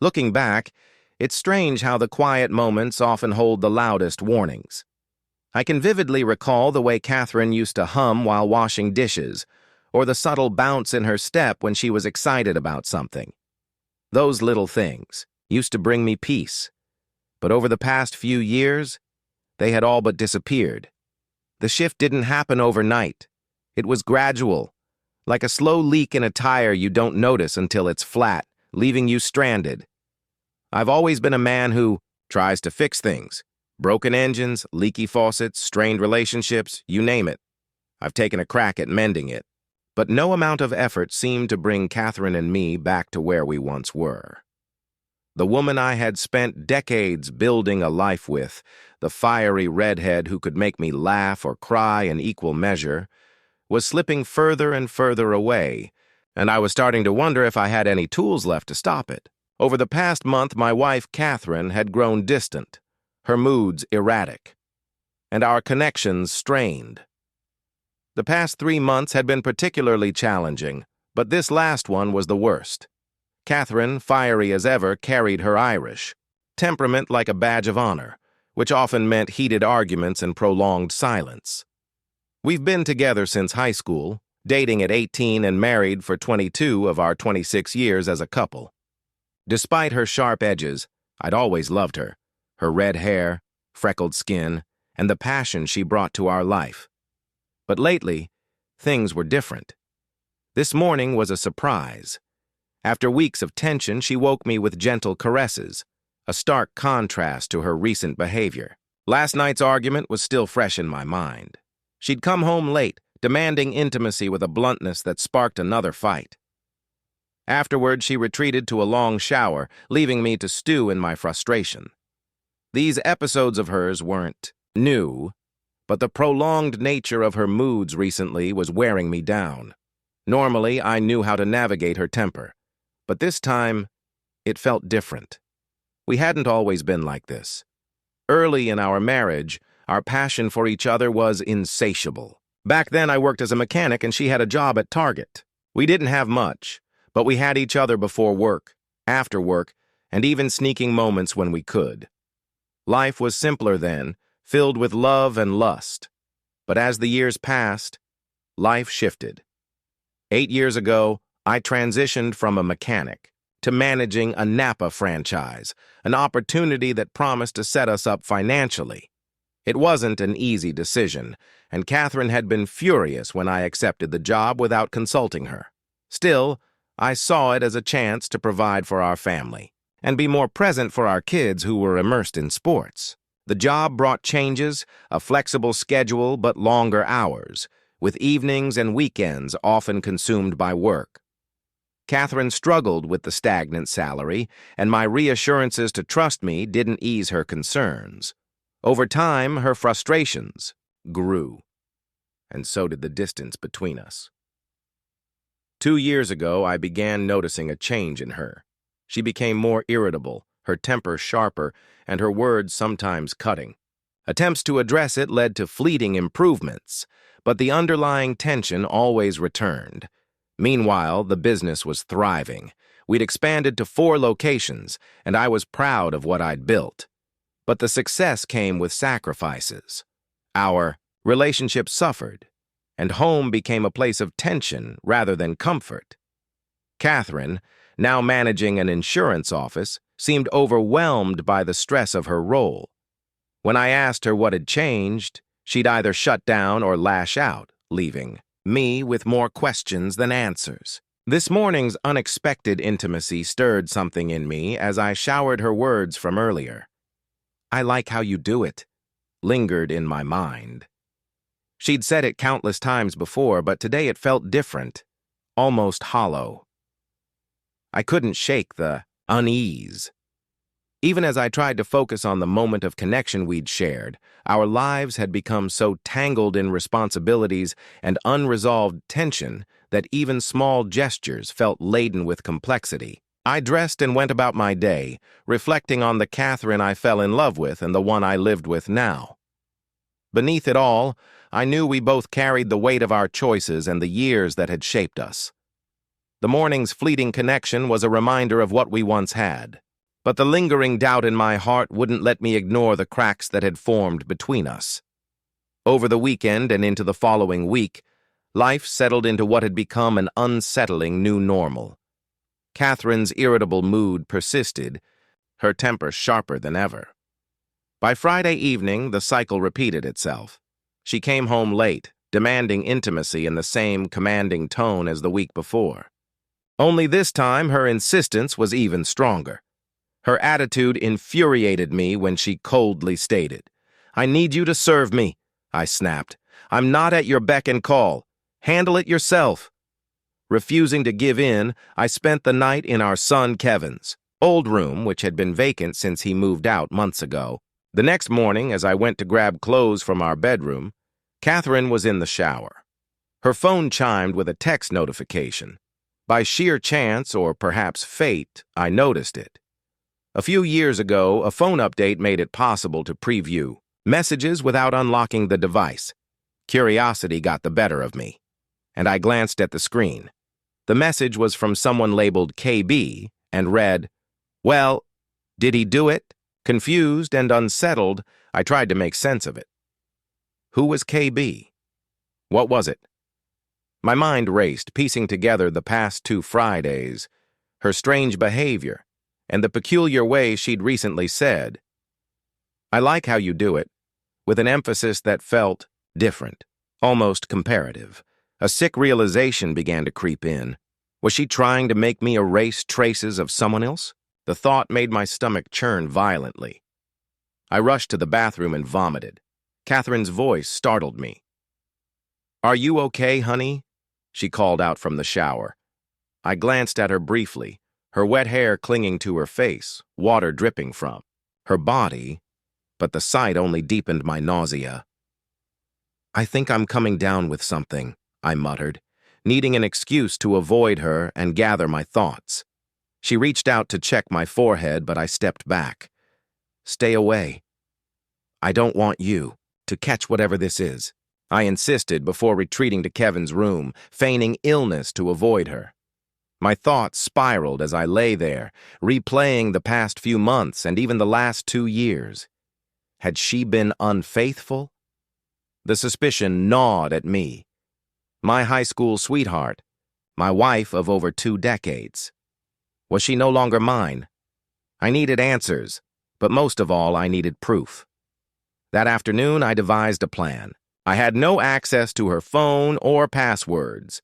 Looking back, it's strange how the quiet moments often hold the loudest warnings. I can vividly recall the way Catherine used to hum while washing dishes, or the subtle bounce in her step when she was excited about something. Those little things used to bring me peace, but over the past few years, they had all but disappeared. The shift didn't happen overnight. It was gradual, like a slow leak in a tire you don't notice until it's flat, leaving you stranded. I've always been a man who tries to fix things. Broken engines, leaky faucets, strained relationships, you name it. I've taken a crack at mending it. But no amount of effort seemed to bring Catherine and me back to where we once were. The woman I had spent decades building a life with, the fiery redhead who could make me laugh or cry in equal measure, was slipping further and further away, and I was starting to wonder if I had any tools left to stop it. Over the past month, my wife, Catherine, had grown distant, her moods erratic, and our connections strained. The past 3 months had been particularly challenging, but this last one was the worst. Catherine, fiery as ever, carried her Irish temperament like a badge of honor, which often meant heated arguments and prolonged silence. We've been together since high school, dating at 18 and married for 22 of our 26 years as a couple. Despite her sharp edges, I'd always loved her, her red hair, freckled skin, and the passion she brought to our life. But lately, things were different. This morning was a surprise. After weeks of tension, she woke me with gentle caresses, a stark contrast to her recent behavior. Last night's argument was still fresh in my mind. She'd come home late, demanding intimacy with a bluntness that sparked another fight. Afterward, she retreated to a long shower, leaving me to stew in my frustration. These episodes of hers weren't new, but the prolonged nature of her moods recently was wearing me down. Normally, I knew how to navigate her temper, but this time, it felt different. We hadn't always been like this. Early in our marriage, our passion for each other was insatiable. Back then, I worked as a mechanic and she had a job at Target. We didn't have much, but we had each other before work, after work, and even sneaking moments when we could. Life was simpler then, filled with love and lust. But as the years passed, life shifted. 8 years ago, I transitioned from a mechanic to managing a Napa franchise, an opportunity that promised to set us up financially. It wasn't an easy decision, and Catherine had been furious when I accepted the job without consulting her. Still, I saw it as a chance to provide for our family and be more present for our kids who were immersed in sports. The job brought changes, a flexible schedule but longer hours, with evenings and weekends often consumed by work. Catherine struggled with the stagnant salary, and my reassurances to trust me didn't ease her concerns. Over time, her frustrations grew, and so did the distance between us. 2 years ago, I began noticing a change in her. She became more irritable, her temper sharper, and her words sometimes cutting. Attempts to address it led to fleeting improvements, but the underlying tension always returned. Meanwhile, the business was thriving. We'd expanded to 4 locations, and I was proud of what I'd built. But the success came with sacrifices. Our relationship suffered, and home became a place of tension rather than comfort. Catherine, now managing an insurance office, seemed overwhelmed by the stress of her role. When I asked her what had changed, she'd either shut down or lash out, leaving me with more questions than answers. This morning's unexpected intimacy stirred something in me as I showered her words from earlier. "I like how you do it," lingered in my mind. She'd said it countless times before, but today it felt different, almost hollow. I couldn't shake the unease. Even as I tried to focus on the moment of connection we'd shared, our lives had become so tangled in responsibilities and unresolved tension that even small gestures felt laden with complexity. I dressed and went about my day, reflecting on the Catherine I fell in love with and the one I lived with now. Beneath it all, I knew we both carried the weight of our choices and the years that had shaped us. The morning's fleeting connection was a reminder of what we once had. But the lingering doubt in my heart wouldn't let me ignore the cracks that had formed between us. Over the weekend and into the following week, life settled into what had become an unsettling new normal. Catherine's irritable mood persisted, her temper sharper than ever. By Friday evening, the cycle repeated itself. She came home late, demanding intimacy in the same commanding tone as the week before. Only this time, her insistence was even stronger. Her attitude infuriated me when she coldly stated, "I need you to serve me," I snapped. "I'm not at your beck and call. Handle it yourself." Refusing to give in, I spent the night in our son Kevin's old room, which had been vacant since he moved out months ago. The next morning, as I went to grab clothes from our bedroom, Catherine was in the shower. Her phone chimed with a text notification. By sheer chance, or perhaps fate, I noticed it. A few years ago, a phone update made it possible to preview messages without unlocking the device. Curiosity got the better of me, and I glanced at the screen. The message was from someone labeled KB and read, "Well, did he do it?" Confused and unsettled, I tried to make sense of it. Who was KB? What was it? My mind raced, piecing together the past 2 Fridays, her strange behavior, and the peculiar way she'd recently said, "I like how you do it," with an emphasis that felt different, almost comparative. A sick realization began to creep in. Was she trying to make me erase traces of someone else? The thought made my stomach churn violently. I rushed to the bathroom and vomited. Catherine's voice startled me. "Are you okay, honey?" she called out from the shower. I glanced at her briefly, her wet hair clinging to her face, water dripping from her body, but the sight only deepened my nausea. "I think I'm coming down with something," I muttered, needing an excuse to avoid her and gather my thoughts. She reached out to check my forehead, but I stepped back. "Stay away. I don't want you to catch whatever this is," I insisted before retreating to Kevin's room, feigning illness to avoid her. My thoughts spiraled as I lay there, replaying the past few months and even the last 2 years. Had she been unfaithful? The suspicion gnawed at me. My high school sweetheart, my wife of over 2 decades. Was she no longer mine? I needed answers, but most of all, I needed proof. That afternoon, I devised a plan. I had no access to her phone or passwords,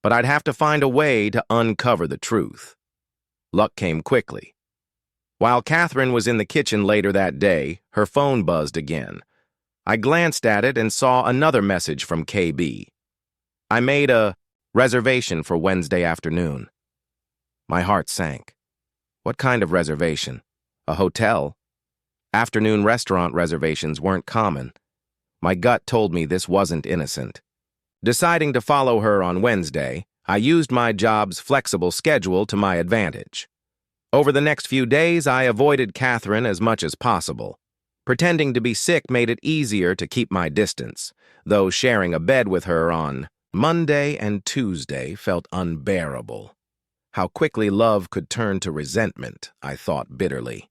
but I'd have to find a way to uncover the truth. Luck came quickly. While Catherine was in the kitchen later that day, her phone buzzed again. I glanced at it and saw another message from KB. I made a reservation for Wednesday afternoon. My heart sank. What kind of reservation? A hotel? Afternoon restaurant reservations weren't common. My gut told me this wasn't innocent. Deciding to follow her on Wednesday, I used my job's flexible schedule to my advantage. Over the next few days, I avoided Catherine as much as possible. Pretending to be sick made it easier to keep my distance, though sharing a bed with her on Monday and Tuesday felt unbearable. How quickly love could turn to resentment, I thought bitterly.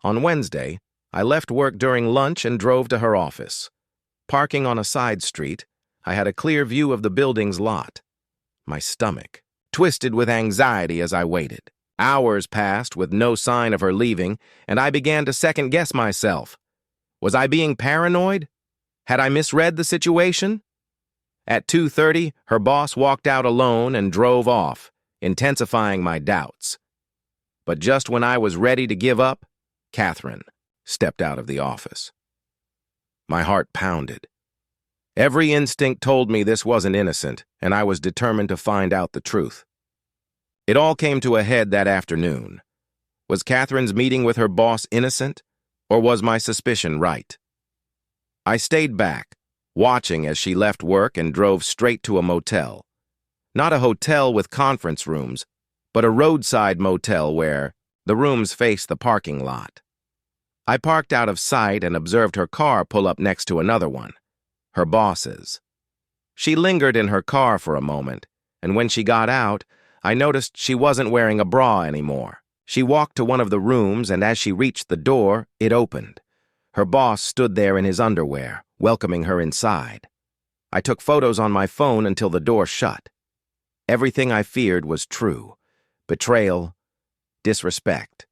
On Wednesday, I left work during lunch and drove to her office. Parking on a side street, I had a clear view of the building's lot. My stomach twisted with anxiety as I waited. Hours passed with no sign of her leaving, and I began to second-guess myself. Was I being paranoid? Had I misread the situation? At 2:30, her boss walked out alone and drove off, intensifying my doubts. But just when I was ready to give up, Catherine stepped out of the office. My heart pounded. Every instinct told me this wasn't innocent, and I was determined to find out the truth. It all came to a head that afternoon. Was Catherine's meeting with her boss innocent, or was my suspicion right? I stayed back, watching as she left work and drove straight to a motel. Not a hotel with conference rooms, but a roadside motel where the rooms faced the parking lot. I parked out of sight and observed her car pull up next to another one, her boss's. She lingered in her car for a moment, and when she got out, I noticed she wasn't wearing a bra anymore. She walked to one of the rooms, and as she reached the door, it opened. Her boss stood there in his underwear, welcoming her inside. I took photos on my phone until the door shut. Everything I feared was true. Betrayal, disrespect.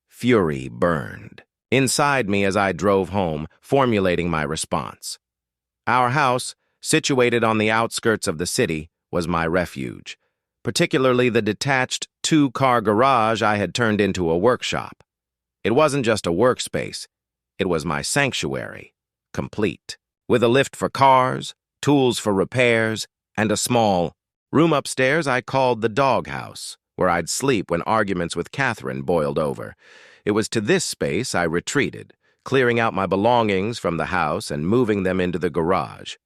Fury burned inside me as I drove home, formulating my response. Our house, situated on the outskirts of the city, was my refuge, particularly the detached two-car garage I had turned into a workshop. It wasn't just a workspace. It was my sanctuary, complete, with a lift for cars, tools for repairs, and a small room upstairs I called the doghouse, where I'd sleep when arguments with Catherine boiled over. It was to this space I retreated, clearing out my belongings from the house and moving them into the garage.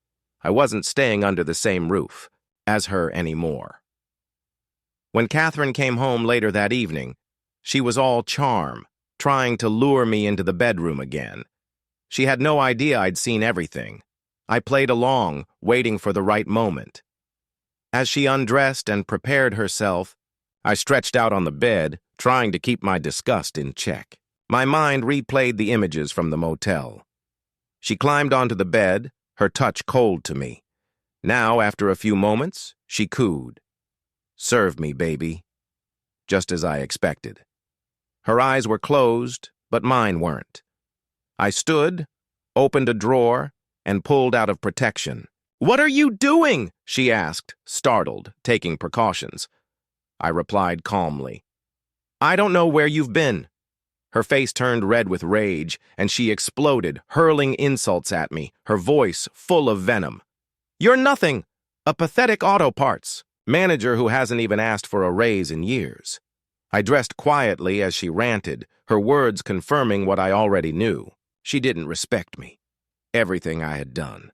I wasn't staying under the same roof as her anymore. When Catherine came home later that evening, she was all charm, trying to lure me into the bedroom again. She had no idea I'd seen everything. I played along, waiting for the right moment. As she undressed and prepared herself, I stretched out on the bed, trying to keep my disgust in check. My mind replayed the images from the motel. She climbed onto the bed, her touch cold to me. Now, after a few moments, she cooed. "Serve me, baby." Just as I expected. Her eyes were closed, but mine weren't. I stood, opened a drawer, and pulled out of protection. "What are you doing?" she asked, startled, taking precautions. I replied calmly, "I don't know where you've been." Her face turned red with rage, and she exploded, hurling insults at me, her voice full of venom. "You're nothing, a pathetic auto parts manager who hasn't even asked for a raise in years." I dressed quietly as she ranted, her words confirming what I already knew. She didn't respect me. Everything I had done,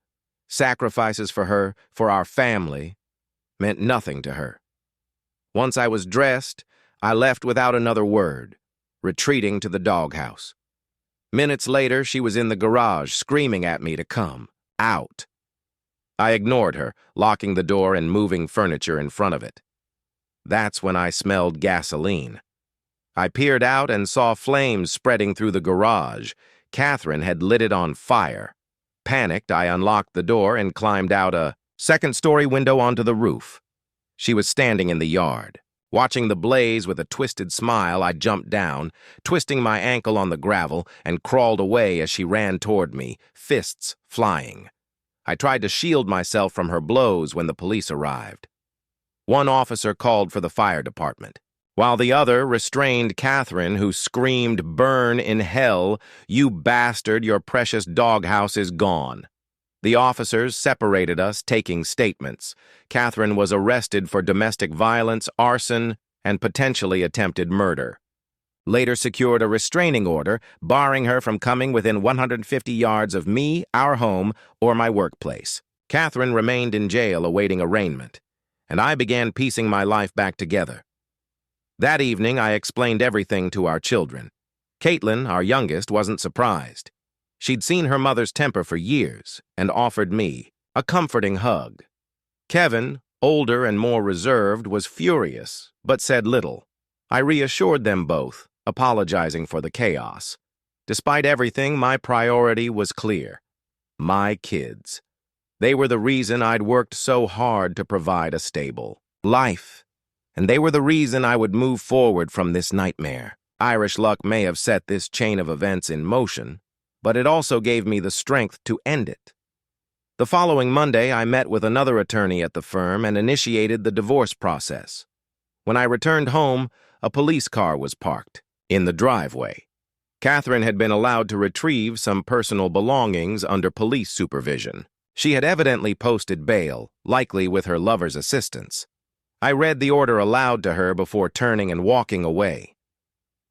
sacrifices for her, for our family, meant nothing to her. Once I was dressed, I left without another word, retreating to the doghouse. Minutes later, she was in the garage, screaming at me to come out. I ignored her, locking the door and moving furniture in front of it. That's when I smelled gasoline. I peered out and saw flames spreading through the garage. Catherine had lit it on fire. Panicked, I unlocked the door and climbed out a second-story window onto the roof. She was standing in the yard. Watching the blaze with a twisted smile, I jumped down, twisting my ankle on the gravel, and crawled away as she ran toward me, fists flying. I tried to shield myself from her blows when the police arrived. One officer called for the fire department, while the other restrained Catherine, who screamed, "Burn in hell, you bastard, your precious doghouse is gone." The officers separated us, taking statements. Catherine was arrested for domestic violence, arson, and potentially attempted murder. Later secured a restraining order, barring her from coming within 150 yards of me, our home, or my workplace. Catherine remained in jail awaiting arraignment, and I began piecing my life back together. That evening, I explained everything to our children. Caitlin, our youngest, wasn't surprised. She'd seen her mother's temper for years and offered me a comforting hug. Kevin, older and more reserved, was furious, but said little. I reassured them both, apologizing for the chaos. Despite everything, my priority was clear. My kids. They were the reason I'd worked so hard to provide a stable life, and they were the reason I would move forward from this nightmare. Irish luck may have set this chain of events in motion, but it also gave me the strength to end it. The following Monday, I met with another attorney at the firm and initiated the divorce process. When I returned home, a police car was parked in the driveway. Catherine had been allowed to retrieve some personal belongings under police supervision. She had evidently posted bail, likely with her lover's assistance. I read the order aloud to her before turning and walking away.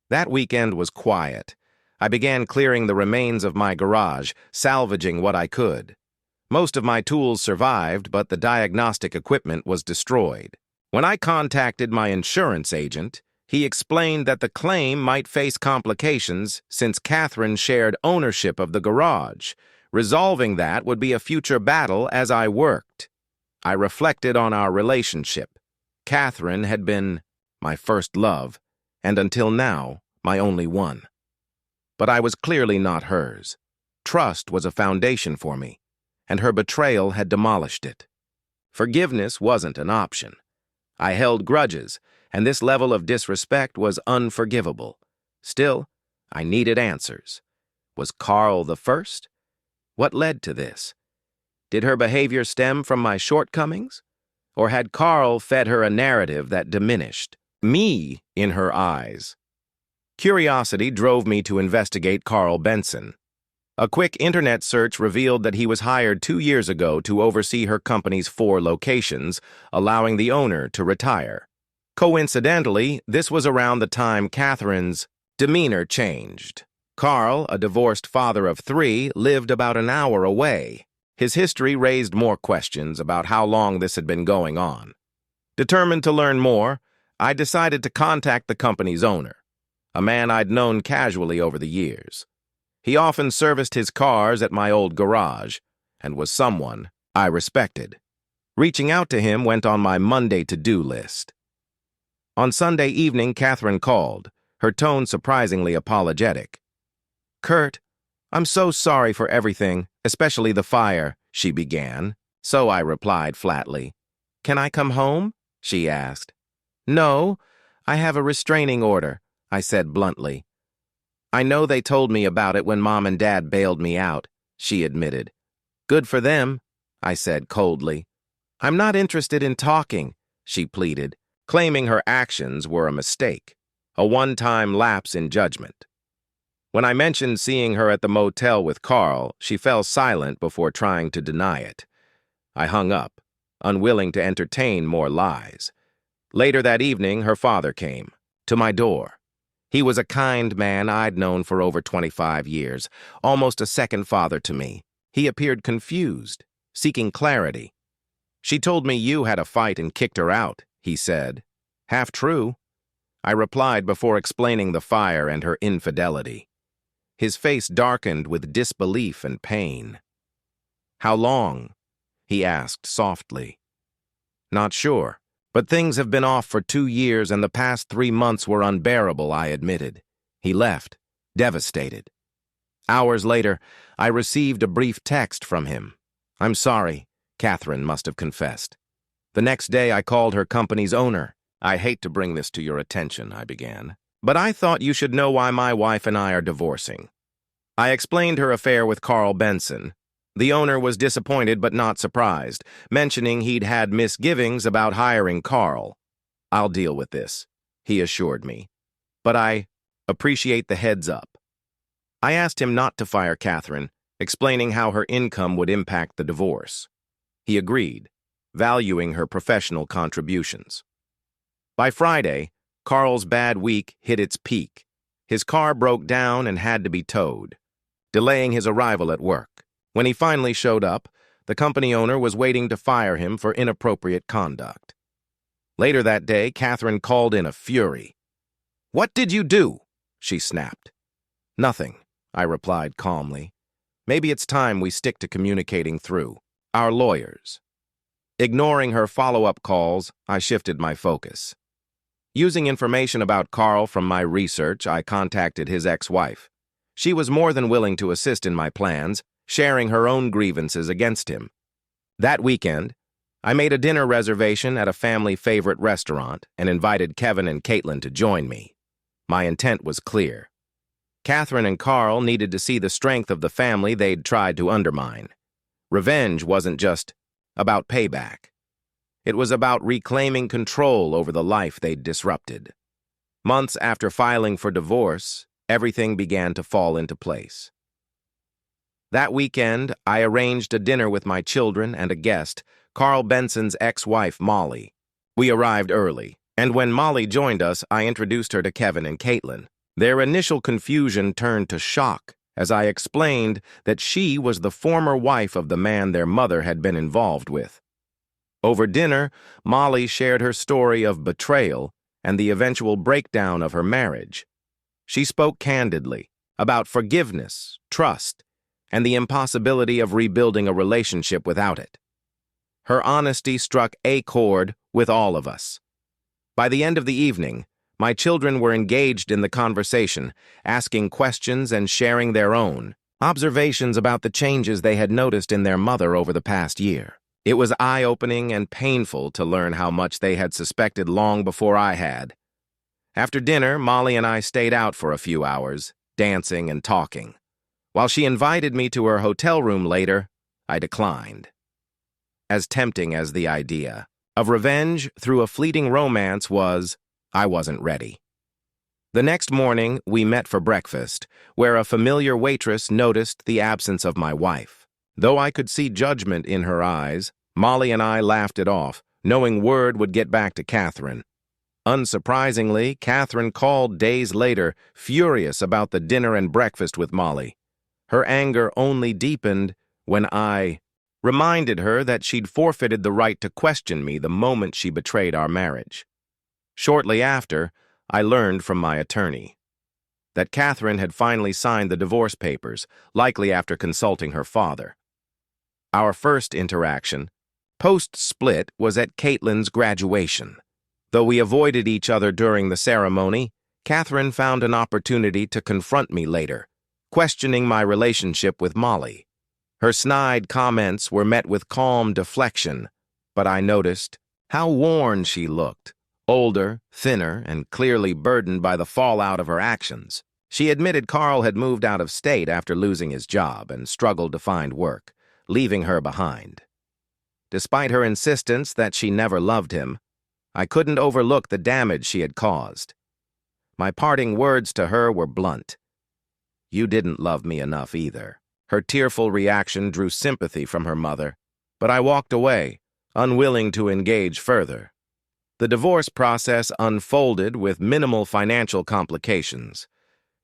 That weekend was quiet. I began clearing the remains of my garage, salvaging what I could. Most of my tools survived, but the diagnostic equipment was destroyed. When I contacted my insurance agent, he explained that the claim might face complications since Catherine shared ownership of the garage. Resolving that would be a future battle as I worked. I reflected on our relationship. Catherine had been my first love, and until now, my only one. But I was clearly not hers. Trust was a foundation for me, and her betrayal had demolished it. Forgiveness wasn't an option. I held grudges, and this level of disrespect was unforgivable. Still, I needed answers. Was Carl the first? What led to this? Did her behavior stem from my shortcomings? Or had Carl fed her a narrative that diminished me in her eyes? Curiosity drove me to investigate Carl Benson. A quick internet search revealed that he was hired 2 years ago to oversee her company's 4 locations, allowing the owner to retire. Coincidentally, this was around the time Catherine's demeanor changed. Carl, a divorced father of 3, lived about an hour away. His history raised more questions about how long this had been going on. Determined to learn more, I decided to contact the company's owner, a man I'd known casually over the years. He often serviced his cars at my old garage, and was someone I respected. Reaching out to him went on my Monday to-do list. On Sunday evening, Catherine called, her tone surprisingly apologetic. "Kurt, I'm so sorry for everything, especially the fire," she began. So I replied flatly. "Can I come home?" she asked. "No, I have a restraining order," I said bluntly. "I know they told me about it when Mom and Dad bailed me out," she admitted. "Good for them," I said coldly. "I'm not interested in talking," she pleaded, claiming her actions were a mistake, a one-time lapse in judgment. When I mentioned seeing her at the motel with Carl, she fell silent before trying to deny it. I hung up, unwilling to entertain more lies. Later that evening, her father came to my door. He was a kind man I'd known for over 25 years, almost a second father to me. He appeared confused, seeking clarity. "She told me you had a fight and kicked her out," he said. "Half true," I replied before explaining the fire and her infidelity. His face darkened with disbelief and pain. "How long?" he asked softly. "Not sure, but things have been off for 2 years and the past 3 months were unbearable," I admitted. He left, devastated. Hours later, I received a brief text from him. "I'm sorry," Catherine must have confessed. The next day, I called her company's owner. "I hate to bring this to your attention," I began, "but I thought you should know why my wife and I are divorcing." I explained her affair with Carl Benson. The owner was disappointed but not surprised, mentioning he'd had misgivings about hiring Carl. "I'll deal with this," he assured me, "but I appreciate the heads up." I asked him not to fire Catherine, explaining how her income would impact the divorce. He agreed, valuing her professional contributions. By Friday, Carl's bad week hit its peak. His car broke down and had to be towed, delaying his arrival at work. When he finally showed up, the company owner was waiting to fire him for inappropriate conduct. Later that day, Catherine called in a fury. "What did you do?" she snapped. "Nothing," I replied calmly. "Maybe it's time we stick to communicating through our lawyers." Ignoring her follow-up calls, I shifted my focus. Using information about Carl from my research, I contacted his ex-wife. She was more than willing to assist in my plans, sharing her own grievances against him. That weekend, I made a dinner reservation at a family-favorite restaurant and invited Kevin and Caitlin to join me. My intent was clear. Catherine and Carl needed to see the strength of the family they'd tried to undermine. Revenge wasn't just about payback. It was about reclaiming control over the life they'd disrupted. Months after filing for divorce, everything began to fall into place. That weekend, I arranged a dinner with my children and a guest, Carl Benson's ex-wife, Molly. We arrived early, and when Molly joined us, I introduced her to Kevin and Caitlin. Their initial confusion turned to shock as I explained that she was the former wife of the man their mother had been involved with. Over dinner, Molly shared her story of betrayal and the eventual breakdown of her marriage. She spoke candidly about forgiveness, trust, and the impossibility of rebuilding a relationship without it. Her honesty struck a chord with all of us. By the end of the evening, My children were engaged in the conversation, asking questions and sharing their own observations about the changes they had noticed in their mother over the past year. It was eye-opening and painful to learn how much they had suspected long before I had. After dinner, Molly and I stayed out for a few hours, dancing and talking. While she invited me to her hotel room later, I declined. As tempting as the idea of revenge through a fleeting romance was, I wasn't ready. The next morning, we met for breakfast, where a familiar waitress noticed the absence of my wife. Though I could see judgment in her eyes, Molly and I laughed it off, knowing word would get back to Catherine. Unsurprisingly, Catherine called days later, furious about the dinner and breakfast with Molly. Her anger only deepened when I reminded her that she'd forfeited the right to question me the moment she betrayed our marriage. Shortly after, I learned from my attorney that Catherine had finally signed the divorce papers, likely after consulting her father. Our first interaction, post-split, was at Caitlin's graduation. Though we avoided each other during the ceremony, Catherine found an opportunity to confront me later, questioning my relationship with Molly. Her snide comments were met with calm deflection, but I noticed how worn she looked. Older, thinner, and clearly burdened by the fallout of her actions. She admitted Carl had moved out of state after losing his job and struggled to find work, leaving her behind. Despite her insistence that she never loved him, I couldn't overlook the damage she had caused. My parting words to her were blunt. You didn't love me enough either. Her tearful reaction drew sympathy from her mother, but I walked away, unwilling to engage further. The divorce process unfolded with minimal financial complications.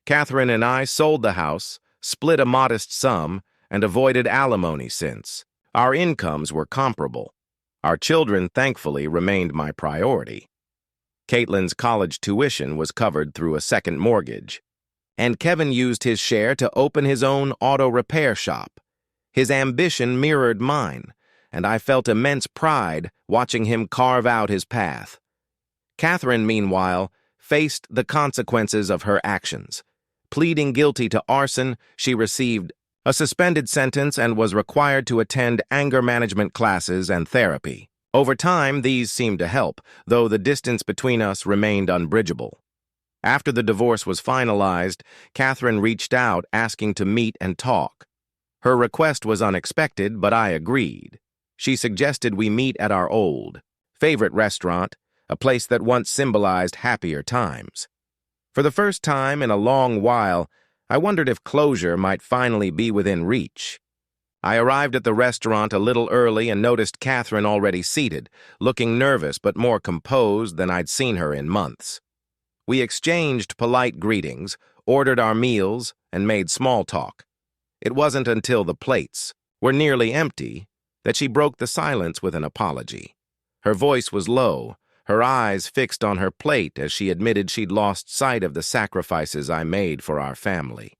Catherine and I sold the house, split a modest sum, and avoided alimony since. Our incomes were comparable. Our children, thankfully, remained my priority. Caitlin's college tuition was covered through a second mortgage, and Kevin used his share to open his own auto repair shop. His ambition mirrored mine, and I felt immense pride watching him carve out his path. Catherine, meanwhile, faced the consequences of her actions. Pleading guilty to arson, she received a suspended sentence and was required to attend anger management classes and therapy. Over time, these seemed to help, though the distance between us remained unbridgeable. After the divorce was finalized, Catherine reached out asking to meet and talk. Her request was unexpected, but I agreed. She suggested we meet at our old favorite restaurant, a place that once symbolized happier times. For the first time in a long while, I wondered if closure might finally be within reach. I arrived at the restaurant a little early and noticed Catherine already seated, looking nervous but more composed than I'd seen her in months. We exchanged polite greetings, ordered our meals, and made small talk. It wasn't until the plates were nearly empty that she broke the silence with an apology. Her voice was low, her eyes fixed on her plate as she admitted she'd lost sight of the sacrifices I made for our family.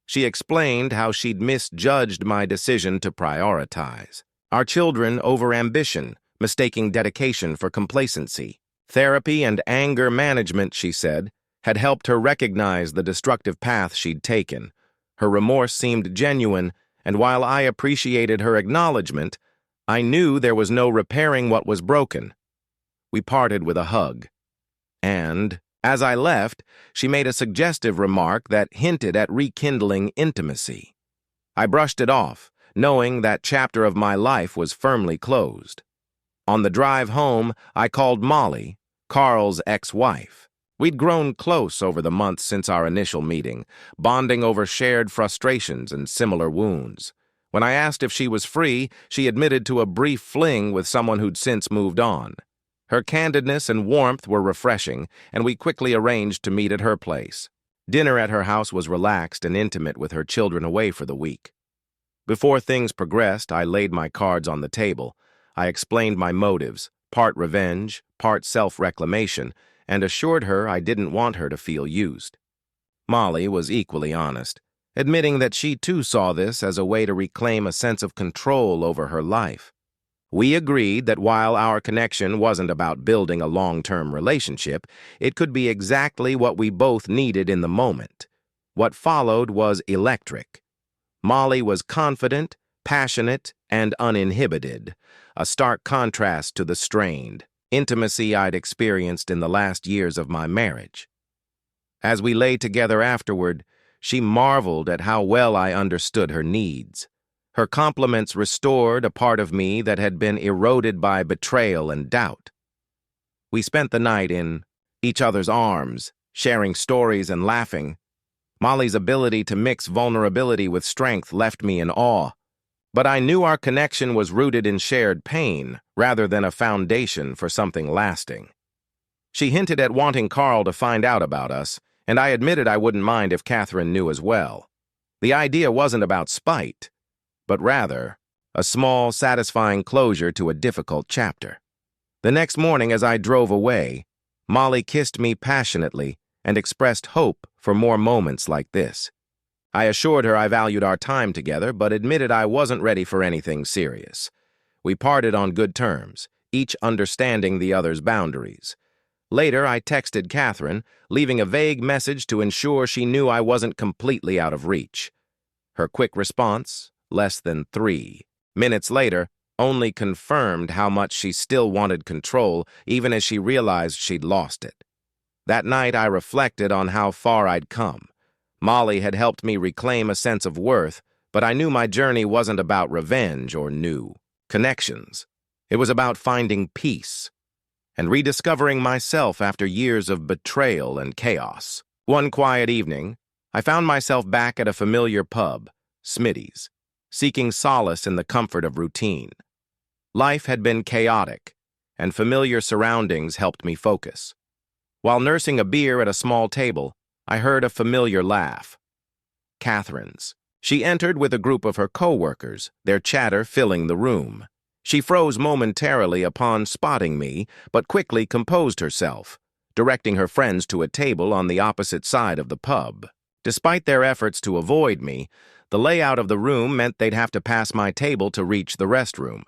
She explained how she'd misjudged my decision to prioritize our children over ambition, mistaking dedication for complacency. Therapy and anger management, she said, had helped her recognize the destructive path she'd taken. Her remorse seemed genuine, and while I appreciated her acknowledgement, I knew there was no repairing what was broken. We parted with a hug. And, as I left, she made a suggestive remark that hinted at rekindling intimacy. I brushed it off, knowing that chapter of my life was firmly closed. On the drive home, I called Molly, Carl's ex-wife. We'd grown close over the months since our initial meeting, bonding over shared frustrations and similar wounds. When I asked if she was free, she admitted to a brief fling with someone who'd since moved on. Her candidness and warmth were refreshing, and we quickly arranged to meet at her place. Dinner at her house was relaxed and intimate with her children away for the week. Before things progressed, I laid my cards on the table. I explained my motives, part revenge, part self-reclamation, and assured her I didn't want her to feel used. Molly was equally honest, admitting that she too saw this as a way to reclaim a sense of control over her life. We agreed that while our connection wasn't about building a long-term relationship, it could be exactly what we both needed in the moment. What followed was electric. Molly was confident, passionate, and uninhibited, a stark contrast to the strained intimacy I'd experienced in the last years of my marriage. As we lay together afterward, she marveled at how well I understood her needs. Her compliments restored a part of me that had been eroded by betrayal and doubt. We spent the night in each other's arms, sharing stories and laughing. Molly's ability to mix vulnerability with strength left me in awe, but I knew our connection was rooted in shared pain rather than a foundation for something lasting. She hinted at wanting Carl to find out about us, and I admitted I wouldn't mind if Catherine knew as well. The idea wasn't about spite, but rather a small, satisfying closure to a difficult chapter. The next morning, as I drove away, Molly kissed me passionately and expressed hope for more moments like this. I assured her I valued our time together, but admitted I wasn't ready for anything serious. We parted on good terms, each understanding the other's boundaries. Later, I texted Catherine, leaving a vague message to ensure she knew I wasn't completely out of reach. Her quick response, less than 3 minutes later, only confirmed how much she still wanted control, even as she realized she'd lost it. That night, I reflected on how far I'd come. Molly had helped me reclaim a sense of worth, but I knew my journey wasn't about revenge or new connections. It was about finding peace and rediscovering myself after years of betrayal and chaos. One quiet evening, I found myself back at a familiar pub, Smitty's, seeking solace in the comfort of routine. Life had been chaotic, and familiar surroundings helped me focus. While nursing a beer at a small table, I heard a familiar laugh. Catherine's. She entered with a group of her co-workers, their chatter filling the room. She froze momentarily upon spotting me, but quickly composed herself, directing her friends to a table on the opposite side of the pub. Despite their efforts to avoid me, the layout of the room meant they'd have to pass my table to reach the restroom.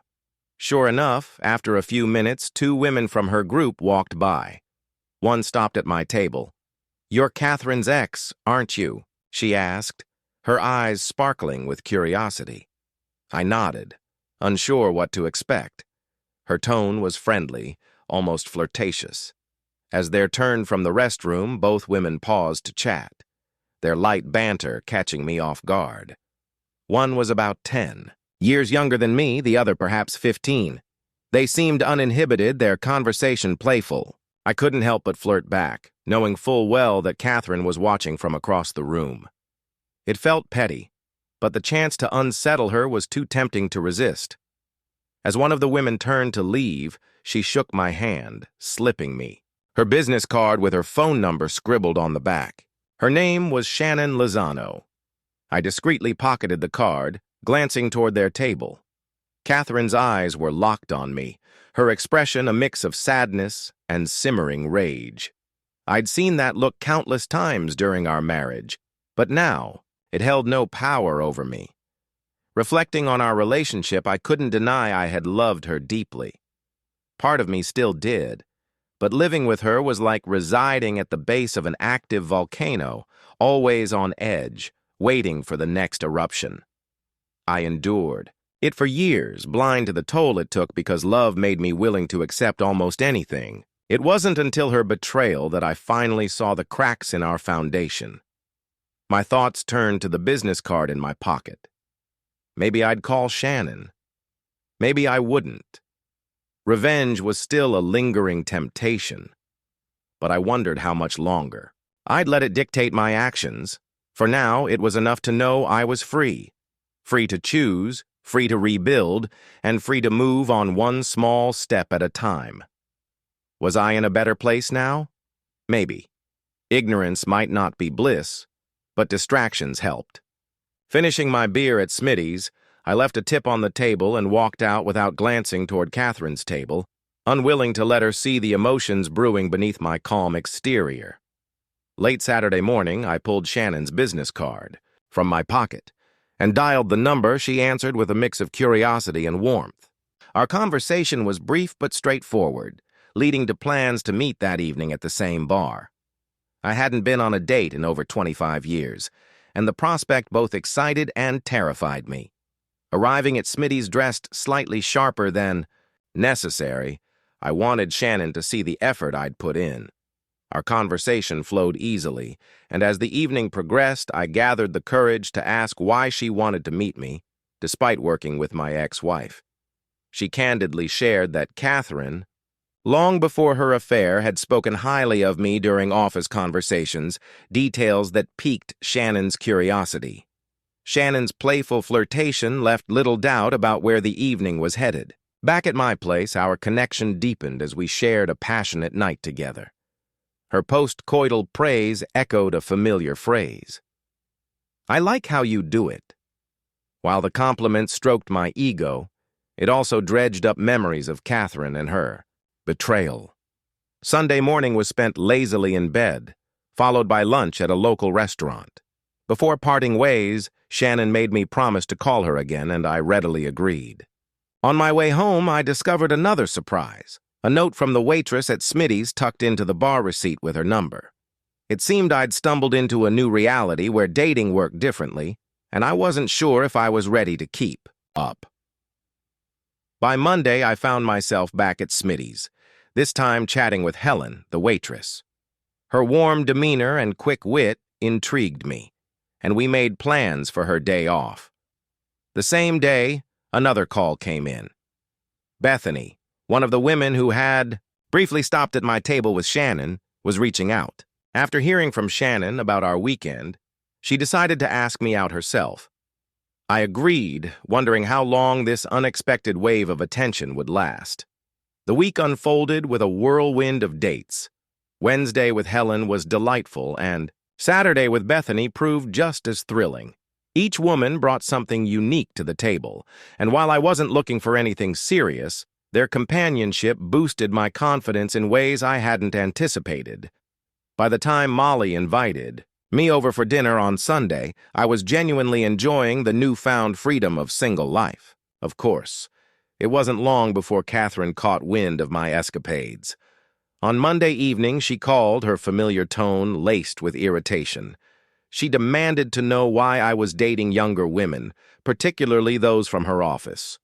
Sure enough, after a few minutes, 2 women from her group walked by. One stopped at my table. "You're Catherine's ex, aren't you?" she asked, her eyes sparkling with curiosity. I nodded, unsure what to expect. Her tone was friendly, almost flirtatious. As they turned from the restroom, both women paused to chat, their light banter catching me off guard. One was about 10, years younger than me, the other perhaps 15. They seemed uninhibited, their conversation playful. I couldn't help but flirt back, knowing full well that Catherine was watching from across the room. It felt petty, but the chance to unsettle her was too tempting to resist. As one of the women turned to leave, she shook my hand, slipping me, her business card with her phone number scribbled on the back. Her name was Shannon Lozano. I discreetly pocketed the card, glancing toward their table. Catherine's eyes were locked on me, her expression a mix of sadness and simmering rage. I'd seen that look countless times during our marriage, but now it held no power over me. Reflecting on our relationship, I couldn't deny I had loved her deeply. Part of me still did, but living with her was like residing at the base of an active volcano, always on edge, waiting for the next eruption. I endured it for years, blind to the toll it took because love made me willing to accept almost anything. It wasn't until her betrayal that I finally saw the cracks in our foundation. My thoughts turned to the business card in my pocket. Maybe I'd call Shannon. Maybe I wouldn't. Revenge was still a lingering temptation, but I wondered how much longer. I'd let it dictate my actions. For now, it was enough to know I was free. Free to choose, free to rebuild, and free to move on one small step at a time. Was I in a better place now? Maybe. Ignorance might not be bliss, but distractions helped. Finishing my beer at Smitty's, I left a tip on the table and walked out without glancing toward Catherine's table, unwilling to let her see the emotions brewing beneath my calm exterior. Late Saturday morning, I pulled Shannon's business card from my pocket and dialed the number she answered with a mix of curiosity and warmth. Our conversation was brief but straightforward, leading to plans to meet that evening at the same bar. I hadn't been on a date in over 25 years, and the prospect both excited and terrified me. Arriving at Smitty's dressed slightly sharper than necessary, I wanted Shannon to see the effort I'd put in. Our conversation flowed easily, and as the evening progressed, I gathered the courage to ask why she wanted to meet me, despite working with my ex-wife. She candidly shared that Catherine, long before her affair, had spoken highly of me during office conversations, details that piqued Shannon's curiosity. Shannon's playful flirtation left little doubt about where the evening was headed. Back at my place, our connection deepened as we shared a passionate night together. Her post-coital praise echoed a familiar phrase. "I like how you do it." While the compliment stroked my ego, it also dredged up memories of Catherine and her betrayal. Sunday morning was spent lazily in bed, followed by lunch at a local restaurant. Before parting ways, Shannon made me promise to call her again, and I readily agreed. On my way home, I discovered another surprise. A note from the waitress at Smitty's tucked into the bar receipt with her number. It seemed I'd stumbled into a new reality where dating worked differently, and I wasn't sure if I was ready to keep up. By Monday, I found myself back at Smitty's, this time chatting with Helen, the waitress. Her warm demeanor and quick wit intrigued me, and we made plans for her day off. The same day, another call came in. Bethany, one of the women who had briefly stopped at my table with Shannon, was reaching out. After hearing from Shannon about our weekend, she decided to ask me out herself. I agreed, wondering how long this unexpected wave of attention would last. The week unfolded with a whirlwind of dates. Wednesday with Helen was delightful, and Saturday with Bethany proved just as thrilling. Each woman brought something unique to the table, and while I wasn't looking for anything serious, their companionship boosted my confidence in ways I hadn't anticipated. By the time Molly invited me over for dinner on Sunday, I was genuinely enjoying the newfound freedom of single life. Of course, it wasn't long before Catherine caught wind of my escapades. On Monday evening, she called, her familiar tone laced with irritation. She demanded to know why I was dating younger women, particularly those from her office.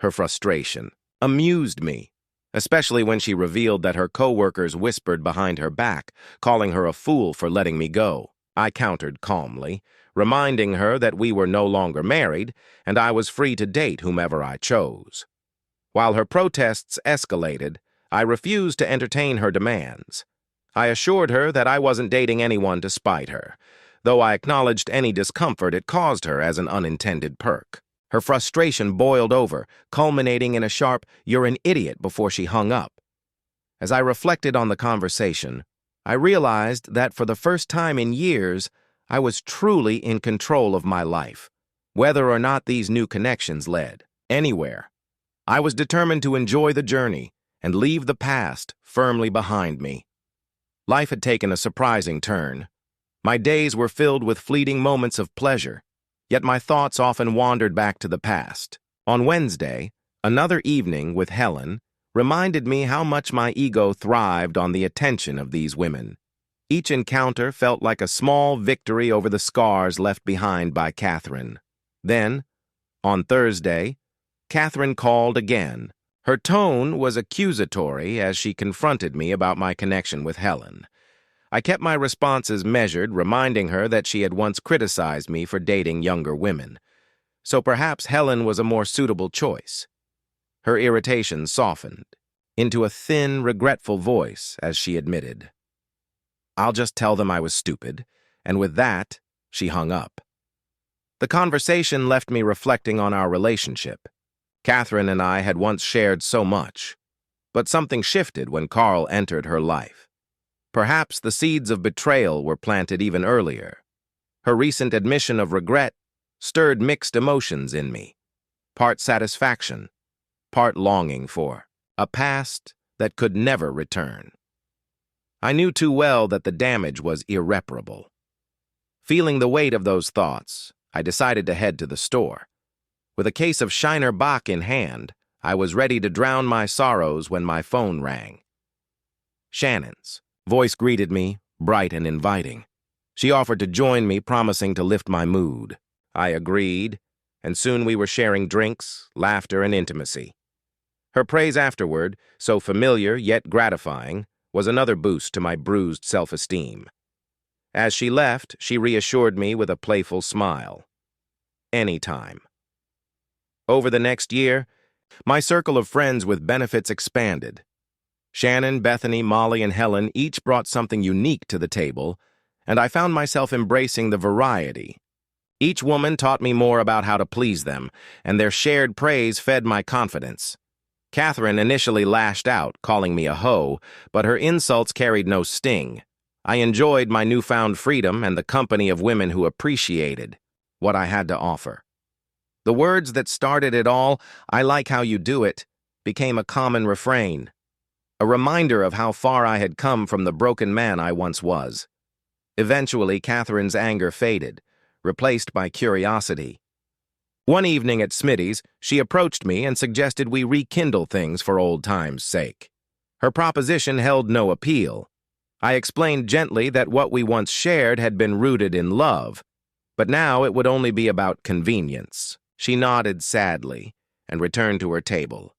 Her frustration amused me, especially when she revealed that her coworkers whispered behind her back, calling her a fool for letting me go. I countered calmly, reminding her that we were no longer married and I was free to date whomever I chose. While her protests escalated, I refused to entertain her demands. I assured her that I wasn't dating anyone to spite her, though I acknowledged any discomfort it caused her as an unintended perk. Her frustration boiled over, culminating in a sharp, "You're an idiot," before she hung up. As I reflected on the conversation, I realized that for the first time in years, I was truly in control of my life, whether or not these new connections led anywhere. I was determined to enjoy the journey and leave the past firmly behind me. Life had taken a surprising turn. My days were filled with fleeting moments of pleasure, yet my thoughts often wandered back to the past. On Wednesday, another evening with Helen reminded me how much my ego thrived on the attention of these women. Each encounter felt like a small victory over the scars left behind by Catherine. Then, on Thursday, Catherine called again. Her tone was accusatory as she confronted me about my connection with Helen. I kept my responses measured, reminding her that she had once criticized me for dating younger women. So perhaps Helen was a more suitable choice. Her irritation softened into a thin, regretful voice as she admitted, "I'll just tell them I was stupid," and with that, she hung up. The conversation left me reflecting on our relationship. Catherine and I had once shared so much, but something shifted when Carl entered her life. Perhaps the seeds of betrayal were planted even earlier. Her recent admission of regret stirred mixed emotions in me, part satisfaction, part longing for a past that could never return. I knew too well that the damage was irreparable. Feeling the weight of those thoughts, I decided to head to the store. With a case of Shiner Bock in hand, I was ready to drown my sorrows when my phone rang. Shannon's voice greeted me, bright and inviting. She offered to join me, promising to lift my mood. I agreed, and soon we were sharing drinks, laughter, and intimacy. Her praise afterward, so familiar yet gratifying, was another boost to my bruised self-esteem. As she left, she reassured me with a playful smile. Anytime. Over the next year, my circle of friends with benefits expanded. Shannon, Bethany, Molly, and Helen each brought something unique to the table, and I found myself embracing the variety. Each woman taught me more about how to please them, and their shared praise fed my confidence. Catherine initially lashed out, calling me a hoe, but her insults carried no sting. I enjoyed my newfound freedom and the company of women who appreciated what I had to offer. The words that started it all, "I like how you do it," became a common refrain, a reminder of how far I had come from the broken man I once was. Eventually, Catherine's anger faded, replaced by curiosity. One evening at Smitty's, she approached me and suggested we rekindle things for old times' sake. Her proposition held no appeal. I explained gently that what we once shared had been rooted in love, but now it would only be about convenience. She nodded sadly and returned to her table,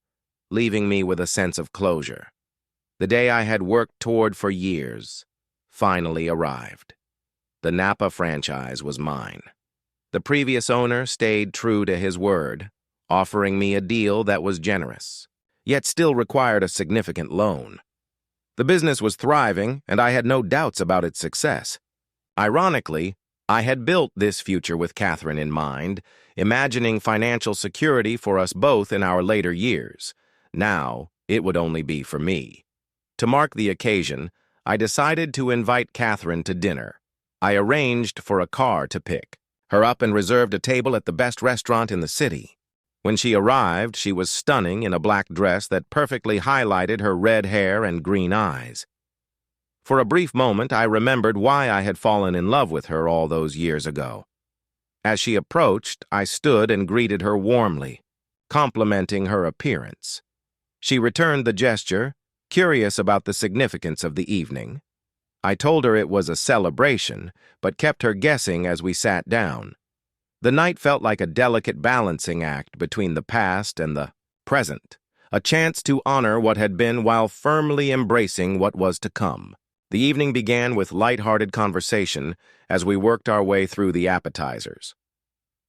leaving me with a sense of closure. The day I had worked toward for years finally arrived. The Napa franchise was mine. The previous owner stayed true to his word, offering me a deal that was generous, yet still required a significant loan. The business was thriving, and I had no doubts about its success. Ironically, I had built this future with Catherine in mind, imagining financial security for us both in our later years. Now, it would only be for me. To mark the occasion, I decided to invite Catherine to dinner. I arranged for a car to pick her up and reserved a table at the best restaurant in the city. When she arrived, she was stunning in a black dress that perfectly highlighted her red hair and green eyes. For a brief moment, I remembered why I had fallen in love with her all those years ago. As she approached, I stood and greeted her warmly, complimenting her appearance. She returned the gesture, curious about the significance of the evening. I told her it was a celebration, but kept her guessing as we sat down. The night felt like a delicate balancing act between the past and the present, a chance to honor what had been while firmly embracing what was to come. The evening began with light-hearted conversation as we worked our way through the appetizers.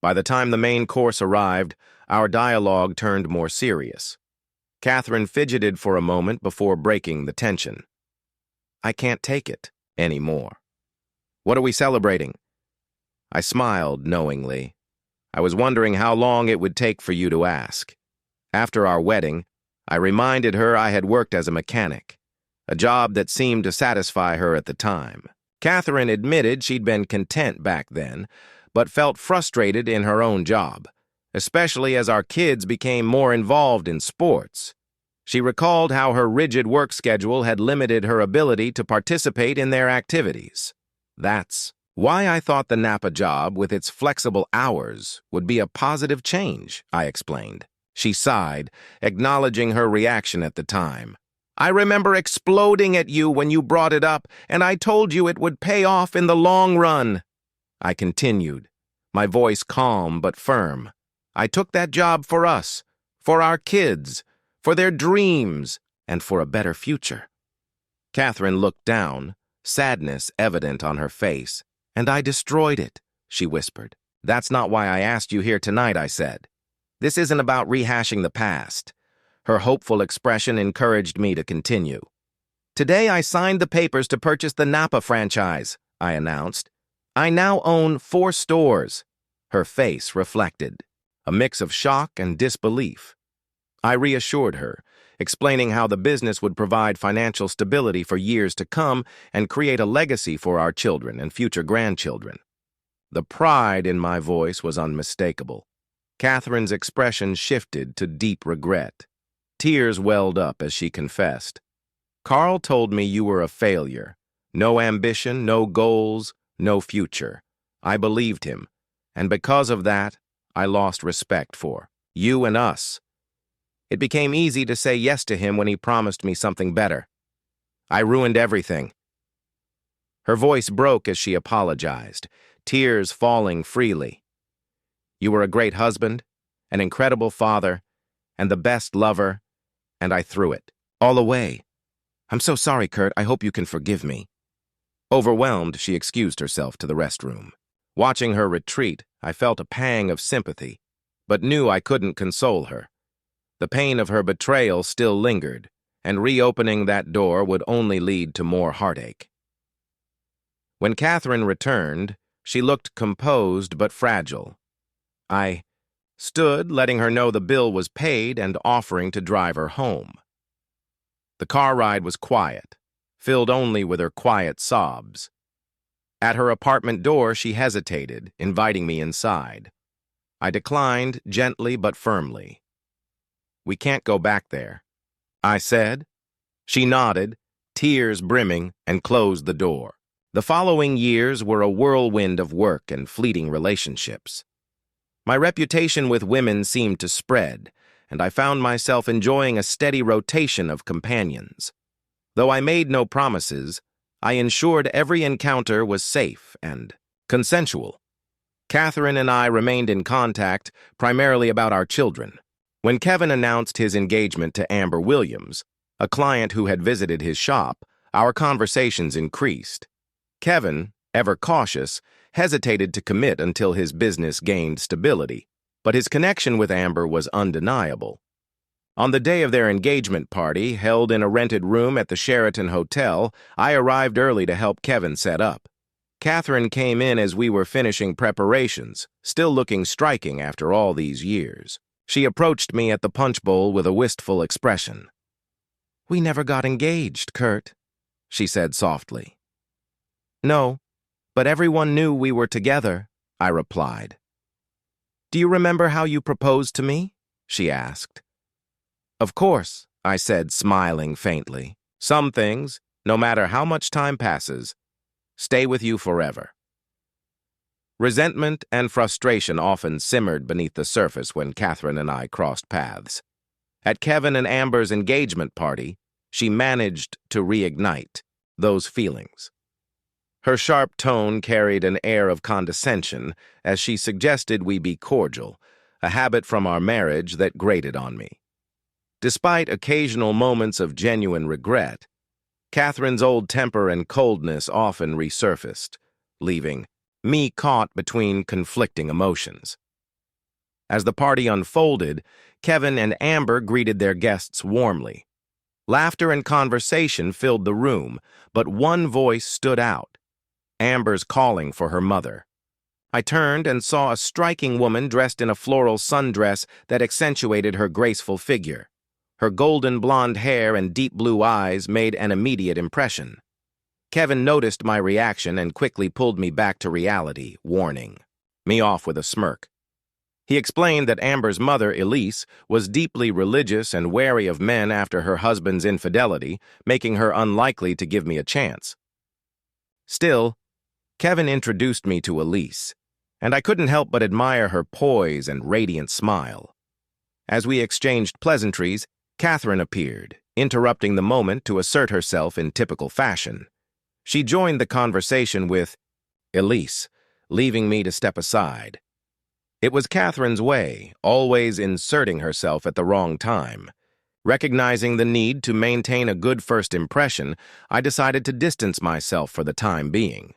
By the time the main course arrived, our dialogue turned more serious. Catherine fidgeted for a moment before breaking the tension. "I can't take it anymore. What are we celebrating?" I smiled knowingly. I was wondering how long it would take for you to ask. After our wedding, I reminded her I had worked as a mechanic, a job that seemed to satisfy her at the time. Catherine admitted she'd been content back then, but felt frustrated in her own job, especially as our kids became more involved in sports. She recalled how her rigid work schedule had limited her ability to participate in their activities. That's why I thought the Napa job, with its flexible hours, would be a positive change, I explained. She sighed, acknowledging her reaction at the time. "I remember exploding at you when you brought it up, and I told you it would pay off in the long run." I continued, my voice calm but firm. "I took that job for us, for our kids, for their dreams, and for a better future." Catherine looked down, sadness evident on her face. "And I destroyed it," she whispered. "That's not why I asked you here tonight," I said. "This isn't about rehashing the past." Her hopeful expression encouraged me to continue. "Today I signed the papers to purchase the Napa franchise," I announced. "I now own 4 stores." Her face reflected a mix of shock and disbelief. I reassured her, explaining how the business would provide financial stability for years to come and create a legacy for our children and future grandchildren. The pride in my voice was unmistakable. Catherine's expression shifted to deep regret. Tears welled up as she confessed. "Carl told me you were a failure. No ambition, no goals, no future. I believed him, and because of that, I lost respect for you and us." It became easy to say yes to him when he promised me something better. I ruined everything. Her voice broke as she apologized, tears falling freely. You were a great husband, an incredible father, and the best lover, and I threw it all away. I'm so sorry, Kurt. I hope you can forgive me. Overwhelmed, she excused herself to the restroom. Watching her retreat, I felt a pang of sympathy, but knew I couldn't console her. The pain of her betrayal still lingered, and reopening that door would only lead to more heartache. When Catherine returned, she looked composed but fragile. I stood, letting her know the bill was paid and offering to drive her home. The car ride was quiet, filled only with her quiet sobs. At her apartment door, she hesitated, inviting me inside. I declined, gently but firmly. We can't go back there, I said. She nodded, tears brimming, and closed the door. The following years were a whirlwind of work and fleeting relationships. My reputation with women seemed to spread, and I found myself enjoying a steady rotation of companions. Though I made no promises, I ensured every encounter was safe and consensual. Catherine and I remained in contact, primarily about our children. When Kevin announced his engagement to Amber Williams, a client who had visited his shop, our conversations increased. Kevin, ever cautious, hesitated to commit until his business gained stability, but his connection with Amber was undeniable. On the day of their engagement party, held in a rented room at the Sheraton Hotel, I arrived early to help Kevin set up. Catherine came in as we were finishing preparations, still looking striking after all these years. She approached me at the punch bowl with a wistful expression. "We never got engaged, Kurt," she said softly. "No, but everyone knew we were together," I replied. "Do you remember how you proposed to me?" she asked. "Of course," I said, smiling faintly. "Some things, no matter how much time passes, stay with you forever." Resentment and frustration often simmered beneath the surface when Catherine and I crossed paths. At Kevin and Amber's engagement party, she managed to reignite those feelings. Her sharp tone carried an air of condescension as she suggested we be cordial, a habit from our marriage that grated on me. Despite occasional moments of genuine regret, Catherine's old temper and coldness often resurfaced, leaving me caught between conflicting emotions. As the party unfolded, Kevin and Amber greeted their guests warmly. Laughter and conversation filled the room, but one voice stood out: Amber's calling for her mother. I turned and saw a striking woman dressed in a floral sundress that accentuated her graceful figure. Her golden blonde hair and deep blue eyes made an immediate impression. Kevin noticed my reaction and quickly pulled me back to reality, warning me off with a smirk. He explained that Amber's mother, Elise, was deeply religious and wary of men after her husband's infidelity, making her unlikely to give me a chance. Still, Kevin introduced me to Elise, and I couldn't help but admire her poise and radiant smile. As we exchanged pleasantries, Catherine appeared, interrupting the moment to assert herself in typical fashion. She joined the conversation with Elise, leaving me to step aside. It was Catherine's way, always inserting herself at the wrong time. Recognizing the need to maintain a good first impression, I decided to distance myself for the time being.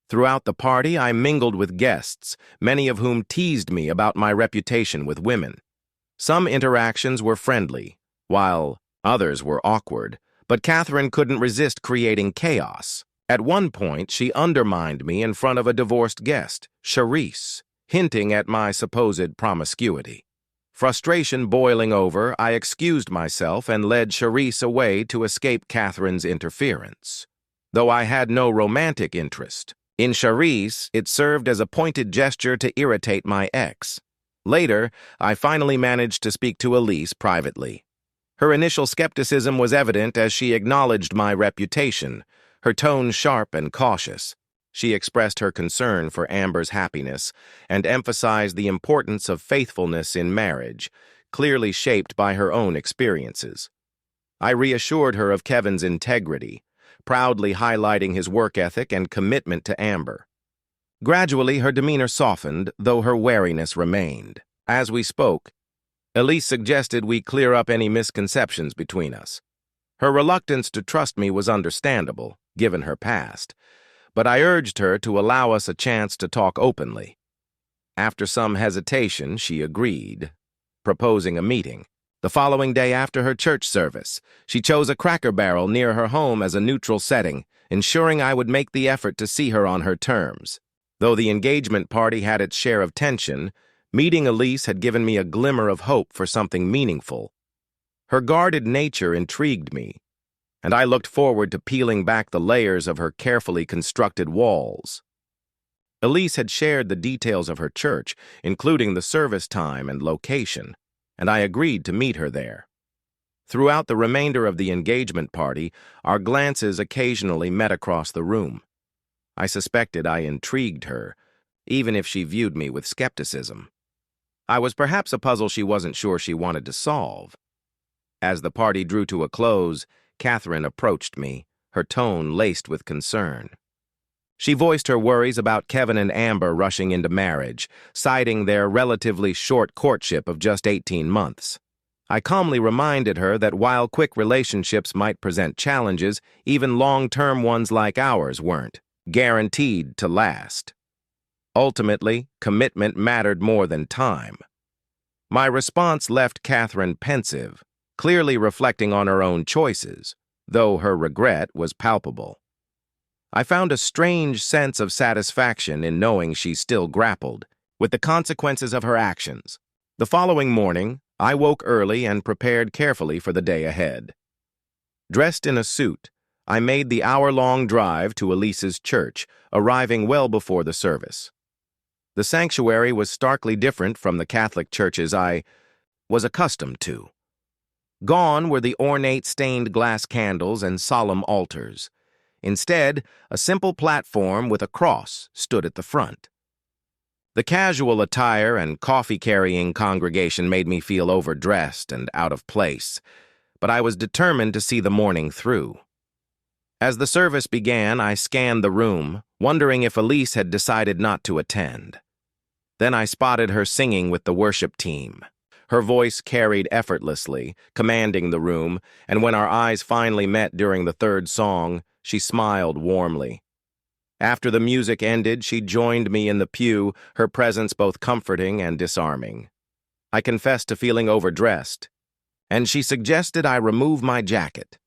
Throughout the party, I mingled with guests, many of whom teased me about my reputation with women. Some interactions were friendly, while others were awkward, but Catherine couldn't resist creating chaos. At one point, she undermined me in front of a divorced guest, Charisse, hinting at my supposed promiscuity. Frustration boiling over, I excused myself and led Charisse away to escape Catherine's interference. Though I had no romantic interest in Charisse, it served as a pointed gesture to irritate my ex. Later, I finally managed to speak to Elise privately. Her initial skepticism was evident as she acknowledged my reputation, her tone sharp and cautious. She expressed her concern for Amber's happiness and emphasized the importance of faithfulness in marriage, clearly shaped by her own experiences. I reassured her of Kevin's integrity, proudly highlighting his work ethic and commitment to Amber. Gradually, her demeanor softened, though her wariness remained. As we spoke, Elise suggested we clear up any misconceptions between us. Her reluctance to trust me was understandable, given her past, but I urged her to allow us a chance to talk openly. After some hesitation, she agreed, proposing a meeting. The following day after her church service, she chose a Cracker Barrel near her home as a neutral setting, ensuring I would make the effort to see her on her terms. Though the engagement party had its share of tension, meeting Elise had given me a glimmer of hope for something meaningful. Her guarded nature intrigued me, and I looked forward to peeling back the layers of her carefully constructed walls. Elise had shared the details of her church, including the service time and location, and I agreed to meet her there. Throughout the remainder of the engagement party, our glances occasionally met across the room. I suspected I intrigued her, even if she viewed me with skepticism. I was perhaps a puzzle she wasn't sure she wanted to solve. As the party drew to a close, Catherine approached me, her tone laced with concern. She voiced her worries about Kevin and Amber rushing into marriage, citing their relatively short courtship of just 18 months. I calmly reminded her that while quick relationships might present challenges, even long-term ones like ours weren't guaranteed to last. Ultimately, commitment mattered more than time. My response left Catherine pensive, clearly reflecting on her own choices, though her regret was palpable. I found a strange sense of satisfaction in knowing she still grappled with the consequences of her actions. The following morning, I woke early and prepared carefully for the day ahead. Dressed in a suit, I made the hour-long drive to Elise's church, arriving well before the service. The sanctuary was starkly different from the Catholic churches I was accustomed to. Gone were the ornate stained glass candles and solemn altars. Instead, a simple platform with a cross stood at the front. The casual attire and coffee-carrying congregation made me feel overdressed and out of place, but I was determined to see the morning through. As the service began, I scanned the room, wondering if Elise had decided not to attend. Then I spotted her singing with the worship team. Her voice carried effortlessly, commanding the room, and when our eyes finally met during the third song, she smiled warmly. After the music ended, she joined me in the pew, her presence both comforting and disarming. I confessed to feeling overdressed, and she suggested I remove my jacket.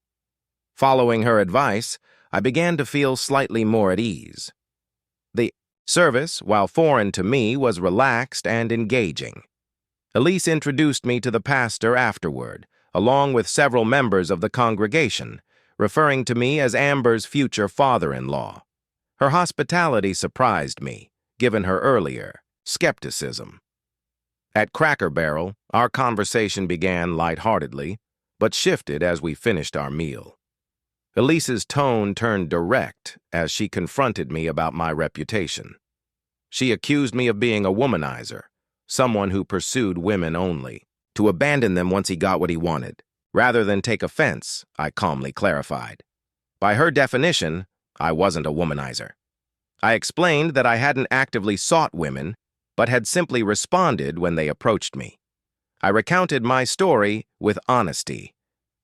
Following her advice, I began to feel slightly more at ease. The service, while foreign to me, was relaxed and engaging. Elise introduced me to the pastor afterward, along with several members of the congregation, referring to me as Amber's future father-in-law. Her hospitality surprised me, given her earlier skepticism. At Cracker Barrel, our conversation began lightheartedly, but shifted as we finished our meal. Elise's tone turned direct as she confronted me about my reputation. She accused me of being a womanizer, someone who pursued women only, to abandon them once he got what he wanted. Rather than take offense, I calmly clarified. By her definition, I wasn't a womanizer. I explained that I hadn't actively sought women, but had simply responded when they approached me. I recounted my story with honesty.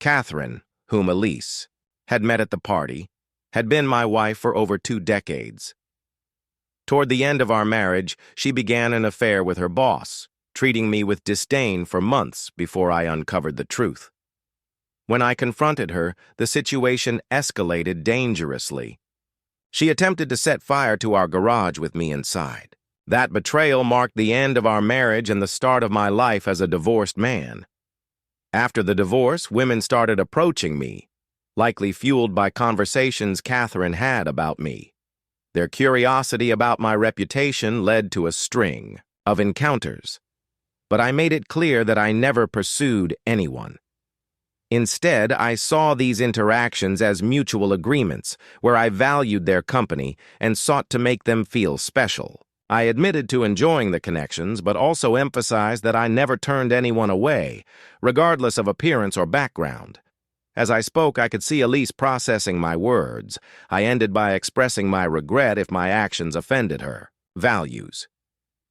Catherine, whom Elise had met at the party, had been my wife for over 2 decades. Toward the end of our marriage, she began an affair with her boss, treating me with disdain for months before I uncovered the truth. When I confronted her, the situation escalated dangerously. She attempted to set fire to our garage with me inside. That betrayal marked the end of our marriage and the start of my life as a divorced man. After the divorce, women started approaching me, likely fueled by conversations Catherine had about me. Their curiosity about my reputation led to a string of encounters. But I made it clear that I never pursued anyone. Instead, I saw these interactions as mutual agreements where I valued their company and sought to make them feel special. I admitted to enjoying the connections, but also emphasized that I never turned anyone away, regardless of appearance or background. As I spoke, I could see Elise processing my words. I ended by expressing my regret if my actions offended her values.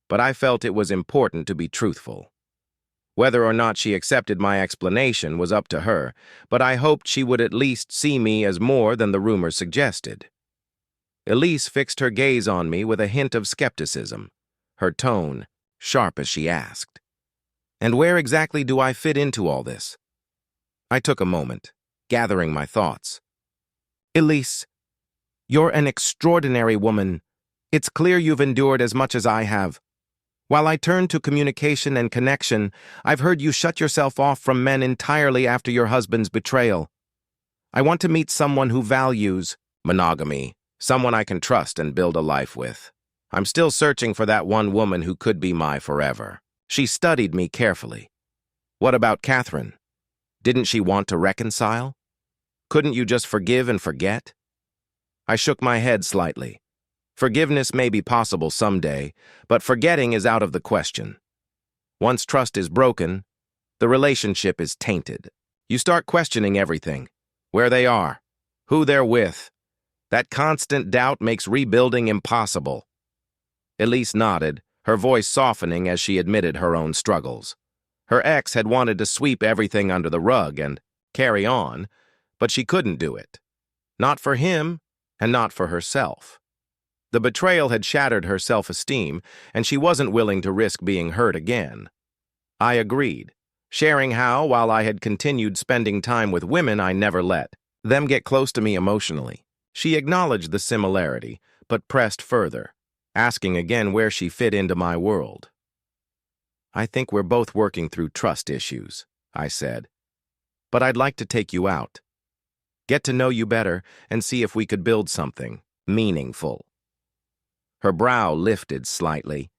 But I felt it was important to be truthful. Whether or not she accepted my explanation was up to her, but I hoped she would at least see me as more than the rumors suggested. Elise fixed her gaze on me with a hint of skepticism, her tone sharp as she asked, "And where exactly do I fit into all this?" I took a moment, gathering my thoughts. "Elise, you're an extraordinary woman. It's clear you've endured as much as I have. While I turn to communication and connection, I've heard you shut yourself off from men entirely after your husband's betrayal. I want to meet someone who values monogamy, someone I can trust and build a life with. I'm still searching for that one woman who could be my forever." She studied me carefully. "What about Catherine? Didn't she want to reconcile? Couldn't you just forgive and forget?" I shook my head slightly. Forgiveness may be possible someday, but forgetting is out of the question. Once trust is broken, the relationship is tainted. You start questioning everything, where they are, who they're with. That constant doubt makes rebuilding impossible. Elise nodded, her voice softening as she admitted her own struggles. Her ex had wanted to sweep everything under the rug and carry on, but she couldn't do it. Not for him, and not for herself. The betrayal had shattered her self-esteem, and she wasn't willing to risk being hurt again. I agreed, sharing how, while I had continued spending time with women, I never let them get close to me emotionally. She acknowledged the similarity, but pressed further, asking again where she fit into my world. "I think we're both working through trust issues," I said. "But I'd like to take you out, get to know you better, and see if we could build something meaningful." Her brow lifted slightly.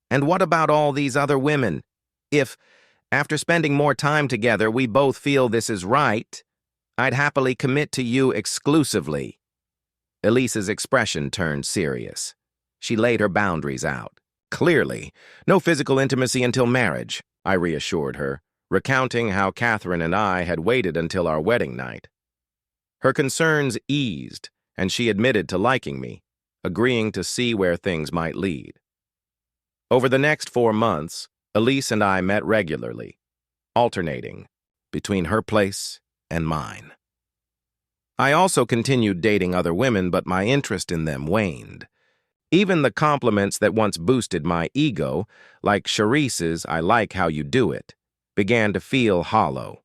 "And what about all these other women? If, after spending more time together, we both feel this is right, I'd happily commit to you exclusively." Elise's expression turned serious. She laid her boundaries out. "Clearly, no physical intimacy until marriage," I reassured her, recounting how Catherine and I had waited until our wedding night. Her concerns eased, and she admitted to liking me, agreeing to see where things might lead. Over the next 4 months, Elise and I met regularly, alternating between her place and mine. I also continued dating other women, but my interest in them waned. Even the compliments that once boosted my ego, like Cherise's "I like how you do it," began to feel hollow.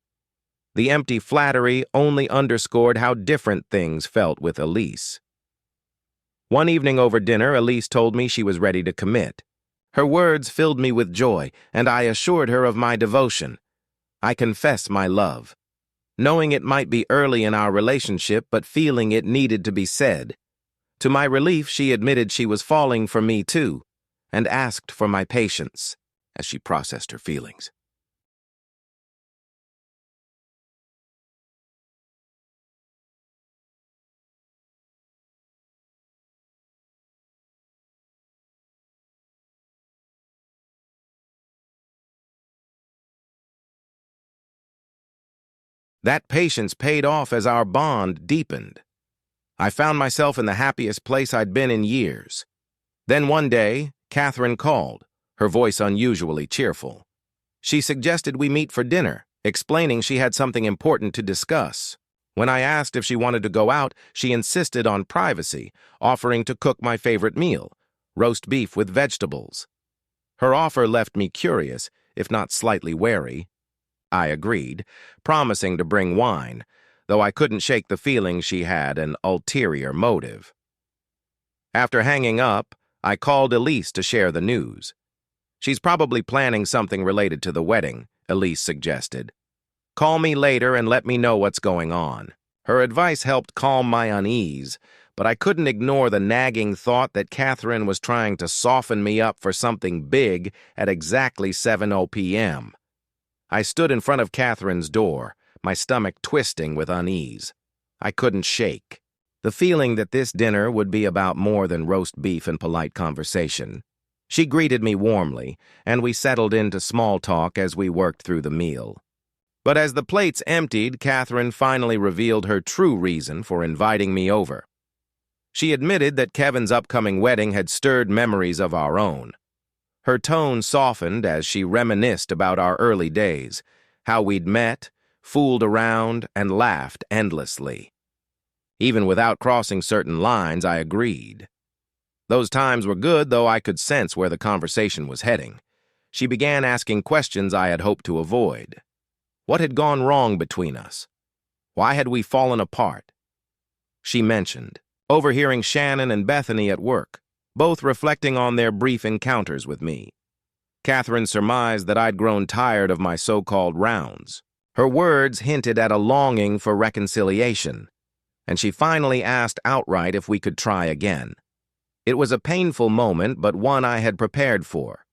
The empty flattery only underscored how different things felt with Elise. One evening over dinner, Elise told me she was ready to commit. Her words filled me with joy, and I assured her of my devotion. I confessed my love, knowing it might be early in our relationship, but feeling it needed to be said. To my relief, she admitted she was falling for me too, and asked for my patience as she processed her feelings. That patience paid off as our bond deepened. I found myself in the happiest place I'd been in years. Then one day, Catherine called, her voice unusually cheerful. She suggested we meet for dinner, explaining she had something important to discuss. When I asked if she wanted to go out, she insisted on privacy, offering to cook my favorite meal, roast beef with vegetables. Her offer left me curious, if not slightly wary. I agreed, promising to bring wine, though I couldn't shake the feeling she had an ulterior motive. After hanging up, I called Elise to share the news. "She's probably planning something related to the wedding," Elise suggested. "Call me later and let me know what's going on." Her advice helped calm my unease, but I couldn't ignore the nagging thought that Catherine was trying to soften me up for something big at exactly 7:00 p.m. I stood in front of Catherine's door, my stomach twisting with unease. I couldn't shake the feeling that this dinner would be about more than roast beef and polite conversation. She greeted me warmly, and we settled into small talk as we worked through the meal. But as the plates emptied, Catherine finally revealed her true reason for inviting me over. She admitted that Kevin's upcoming wedding had stirred memories of our own. Her tone softened as she reminisced about our early days, how we'd met, fooled around, and laughed endlessly. Even without crossing certain lines, I agreed. Those times were good, though I could sense where the conversation was heading. She began asking questions I had hoped to avoid. What had gone wrong between us? Why had we fallen apart? She mentioned overhearing Shannon and Bethany at work, both reflecting on their brief encounters with me. Catherine surmised that I'd grown tired of my so-called rounds. Her words hinted at a longing for reconciliation, and she finally asked outright if we could try again. It was a painful moment, but one I had prepared for.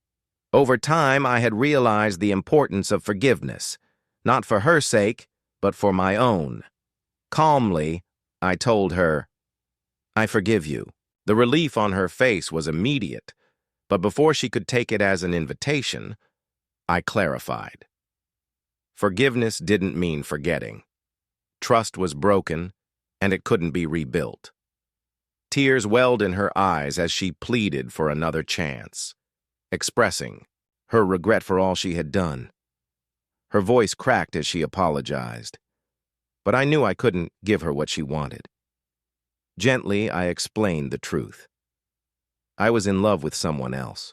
Over time, I had realized the importance of forgiveness, not for her sake, but for my own. Calmly, I told her, "I forgive you." The relief on her face was immediate, but before she could take it as an invitation, I clarified. Forgiveness didn't mean forgetting. Trust was broken, and it couldn't be rebuilt. Tears welled in her eyes as she pleaded for another chance, expressing her regret for all she had done. Her voice cracked as she apologized, but I knew I couldn't give her what she wanted. Gently, I explained the truth. I was in love with someone else.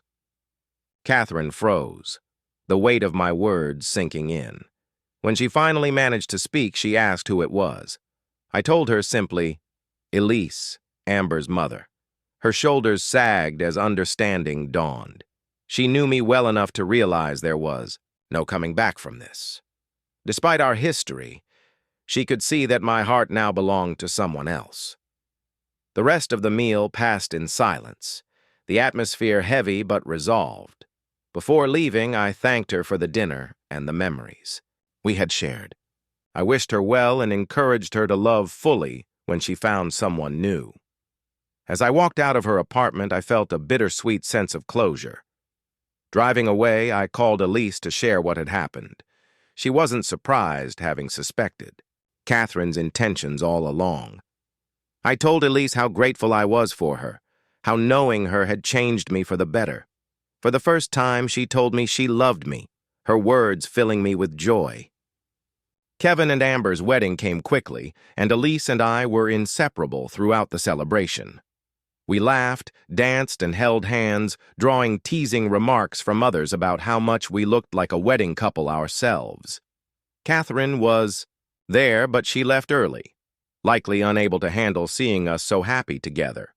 Catherine froze, the weight of my words sinking in. When she finally managed to speak, she asked who it was. I told her simply, Elise, Amber's mother. Her shoulders sagged as understanding dawned. She knew me well enough to realize there was no coming back from this. Despite our history, she could see that my heart now belonged to someone else. The rest of the meal passed in silence, the atmosphere heavy but resolved. Before leaving, I thanked her for the dinner and the memories we had shared. I wished her well and encouraged her to love fully when she found someone new. As I walked out of her apartment, I felt a bittersweet sense of closure. Driving away, I called Elise to share what had happened. She wasn't surprised, having suspected Catherine's intentions all along. I told Elise how grateful I was for her, how knowing her had changed me for the better. For the first time, she told me she loved me, her words filling me with joy. Kevin and Amber's wedding came quickly, and Elise and I were inseparable throughout the celebration. We laughed, danced, and held hands, drawing teasing remarks from others about how much we looked like a wedding couple ourselves. Catherine was there, but she left early, likely unable to handle seeing us so happy together.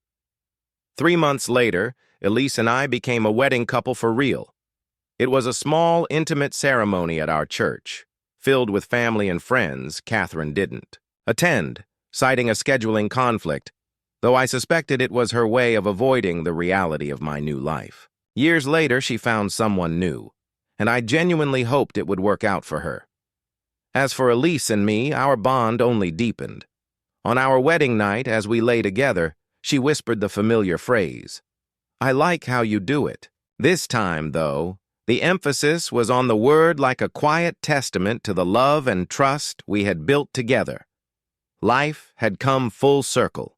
3 months later, Elise and I became a wedding couple for real. It was a small, intimate ceremony at our church. Filled with family and friends, Catherine didn't attend, citing a scheduling conflict, though I suspected it was her way of avoiding the reality of my new life. Years later, she found someone new, and I genuinely hoped it would work out for her. As for Elise and me, our bond only deepened. On our wedding night, as we lay together, she whispered the familiar phrase, "I like how you do it." This time, though, the emphasis was on the word like a quiet testament to the love and trust we had built together. Life had come full circle.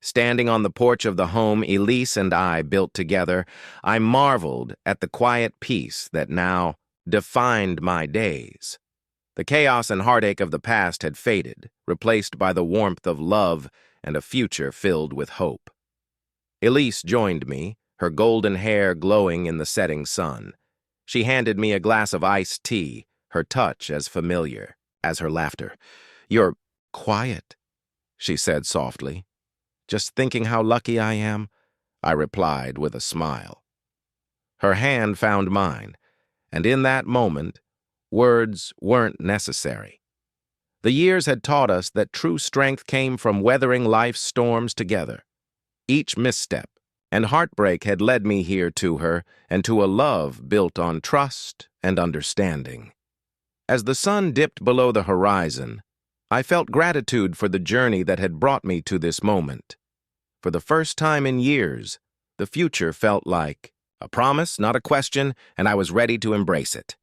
Standing on the porch of the home Elise and I built together, I marveled at the quiet peace that now defined my days. The chaos and heartache of the past had faded, replaced by the warmth of love and a future filled with hope. Elise joined me, her golden hair glowing in the setting sun. She handed me a glass of iced tea, her touch as familiar as her laughter. "You're quiet," she said softly. "Just thinking how lucky I am," I replied with a smile. Her hand found mine, and in that moment, words weren't necessary. The years had taught us that true strength came from weathering life's storms together. Each misstep and heartbreak had led me here to her and to a love built on trust and understanding. As the sun dipped below the horizon, I felt gratitude for the journey that had brought me to this moment. For the first time in years, the future felt like A promise, not a question, and I was ready to embrace it.